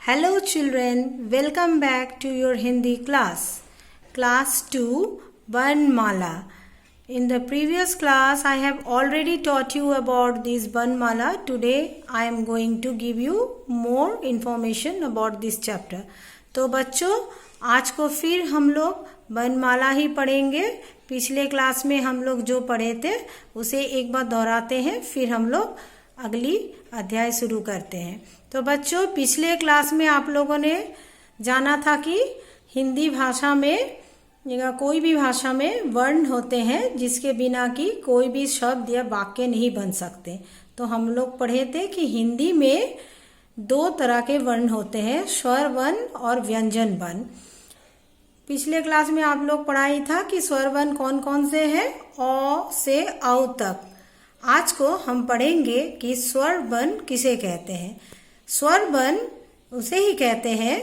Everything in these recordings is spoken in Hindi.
Hello children, welcome back to your Hindi class. Class 2, Banmala. In the previous class, I have already taught you about this Banmala. Today, I am going to give you more information about this chapter. तो बच्चों, आज को फिर हम लोग बनमाला ही पढ़ेंगे। पिछले क्लास में हम लोग जो पढ़े थे उसे एक बार दोहराते हैं, फिर हम लोग अगली अध्याय शुरू करते हैं। तो बच्चों, पिछले क्लास में आप लोगों ने जाना था कि हिंदी भाषा में या कोई भी भाषा में वर्ण होते हैं जिसके बिना की कोई भी शब्द या वाक्य नहीं बन सकते। तो हम लोग पढ़े थे कि हिंदी में दो तरह के वर्ण होते हैं, स्वर वर्ण और व्यंजन वर्ण। पिछले क्लास में आप लोग पढ़ाई था कि स्वर वर्ण कौन कौन से हैं, अ से औ तक। आज को हम पढ़ेंगे कि स्वर वर्ण किसे कहते हैं। स्वर वर्ण उसे ही कहते हैं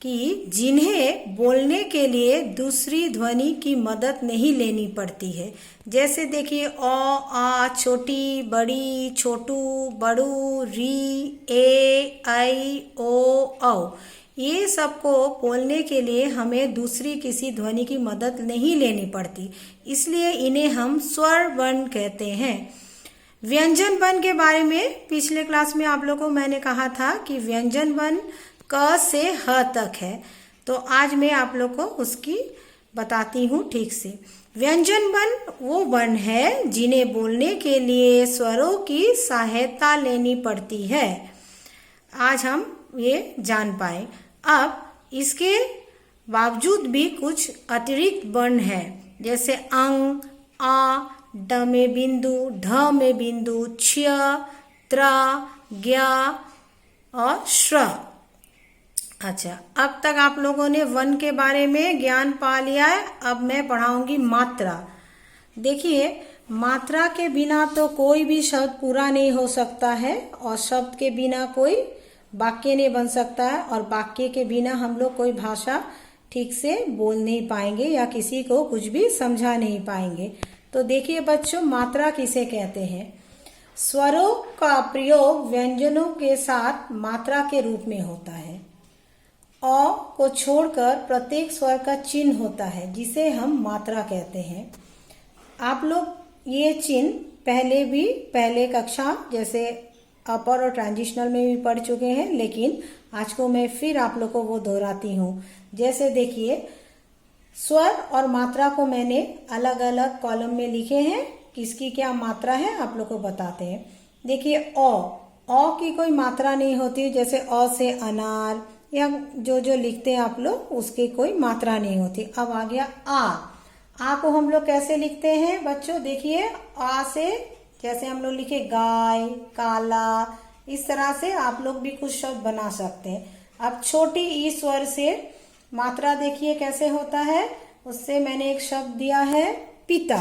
कि जिन्हें बोलने के लिए दूसरी ध्वनि की मदद नहीं लेनी पड़ती है। जैसे देखिए अ, आ, छोटी, बड़ी, छोटू, बड़ू, री, ए, ऐ, ओ, औ। ये सबको बोलने के लिए हमें दूसरी किसी ध्वनि की मदद नहीं लेनी पड़ती, इसलिए इन्हें हम स्वर वर्ण कहते हैं। व्यंजन वर्ण के बारे में पिछले क्लास में आप लोगों को मैंने कहा था कि व्यंजन वर्ण क से ह तक है। तो आज मैं आप लोग को उसकी बताती हूँ ठीक से। व्यंजन वर्ण वो वर्ण है जिन्हें बोलने के लिए स्वरों की सहायता लेनी पड़ती है। आज हम ये जान पाए। अब इसके बावजूद भी कुछ अतिरिक्त वर्ण है, जैसे अंग, आ, ड में बिंदु, ढ में बिंदु, क्ष, त्र, ज्ञ और श्र। अच्छा, अब तक आप लोगों ने वर्ण के बारे में ज्ञान पा लिया है। अब मैं पढ़ाऊंगी मात्रा। देखिए, मात्रा के बिना तो कोई भी शब्द पूरा नहीं हो सकता है, और शब्द के बिना कोई वाक्य नहीं बन सकता है, और वाक्य के बिना हम लोग कोई भाषा ठीक से बोल नहीं पाएंगे या किसी को कुछ भी समझा नहीं पाएंगे। तो देखिए बच्चों, मात्रा किसे कहते हैं। स्वरों का प्रयोग व्यंजनों के साथ मात्रा के रूप में होता है। अ को छोड़कर प्रत्येक स्वर का चिन्ह होता है, जिसे हम मात्रा कहते हैं। आप लोग ये चिन्ह पहले कक्षा जैसे अपर और ट्रांजिशनल में भी पढ़ चुके हैं, लेकिन आज को मैं फिर आप लोग को वो दोहराती हूँ। जैसे देखिए, स्वर और मात्रा को मैंने अलग अलग कॉलम में लिखे हैं, किसकी क्या मात्रा है आप लोग को बताते हैं। देखिए अ की कोई मात्रा नहीं होती, जैसे अ से अनार या जो लिखते हैं आप लोग उसकी कोई मात्रा नहीं होती। अब आ गया आ को हम लोग कैसे लिखते हैं बच्चों। देखिए, आ से जैसे हम लोग लिखे गाय, काला, इस तरह से आप लोग भी कुछ शब्द बना सकते हैं। अब छोटी ई स्वर से मात्रा देखिए कैसे होता है, उससे मैंने एक शब्द दिया है पिता।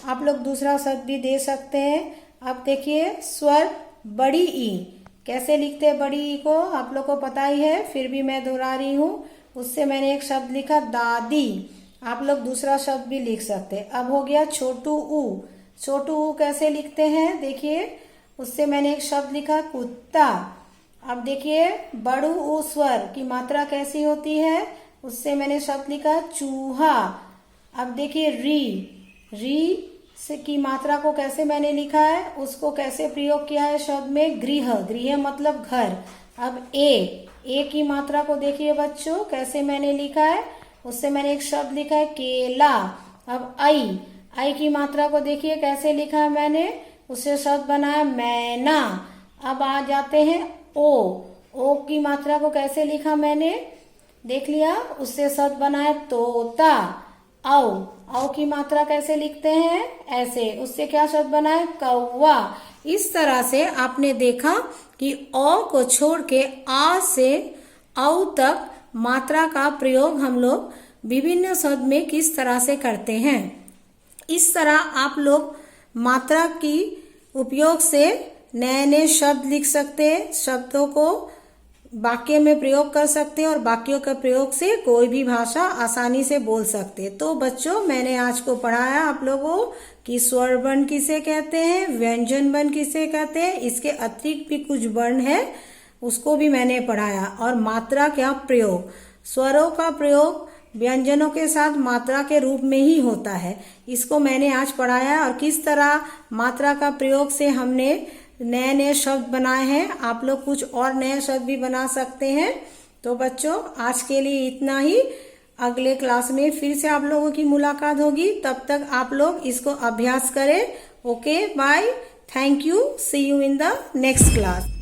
आप लोग दूसरा शब्द भी दे सकते हैं। अब देखिए, स्वर बड़ी ई कैसे लिखते हैं, बड़ी ई को आप लोग को पता ही है, फिर भी मैं दोहरा रही हूँ। उससे मैंने एक शब्द लिखा दादी। आप लोग दूसरा शब्द भी लिख सकते हैं। अब हो गया छोटू ऊ। छोटू ऊ कैसे लिखते हैं, देखिए, उससे मैंने एक शब्द लिखा कुत्ता। अब देखिए, बड़ू ऊ स्वर की मात्रा कैसी होती है, उससे मैंने शब्द लिखा चूहा। अब देखिए, री से की मात्रा को कैसे मैंने लिखा है, उसको कैसे प्रयोग किया है शब्द में, गृह मतलब घर। अब ए की मात्रा को देखिए बच्चों कैसे मैंने लिखा है, उससे मैंने एक शब्द लिखा है केला। अब आई की मात्रा को देखिए कैसे लिखा है मैंने, उससे शब्द बनाया मैना। अब आ जाते हैं ओ की मात्रा को कैसे लिखा मैंने, देख लिया, उससे शब्द बनाया तोता। औ की मात्रा कैसे लिखते हैं, ऐसे, उससे क्या शब्द बनाए, कौवा। इस तरह से आपने देखा कि अ को छोड़ के आ से औ तक मात्रा का प्रयोग हम लोग विभिन्न शब्द में किस तरह से करते हैं। इस तरह आप लोग मात्रा की उपयोग से नए नए शब्द लिख सकते हैं, शब्दों को वाक्य में प्रयोग कर सकते हैं, और वाक्यों के प्रयोग से कोई भी भाषा आसानी से बोल सकते हैं। तो बच्चों, मैंने आज को पढ़ाया आप लोगों कि स्वर वर्ण किसे कहते हैं, व्यंजन वर्ण किसे कहते हैं। इसके अतिरिक्त भी कुछ वर्ण है, उसको भी मैंने पढ़ाया। और मात्रा क्या प्रयोग, स्वरों का प्रयोग व्यंजनों के साथ मात्रा के रूप में ही होता है, इसको मैंने आज पढ़ाया। और किस तरह मात्रा का प्रयोग से हमने नए नए शब्द बनाए हैं, आप लोग कुछ और नए शब्द भी बना सकते हैं। तो बच्चों आज के लिए इतना ही, अगले क्लास में फिर से आप लोगों की मुलाकात होगी, तब तक आप लोग इसको अभ्यास करें। Okay bye, thank you, see you in the next class.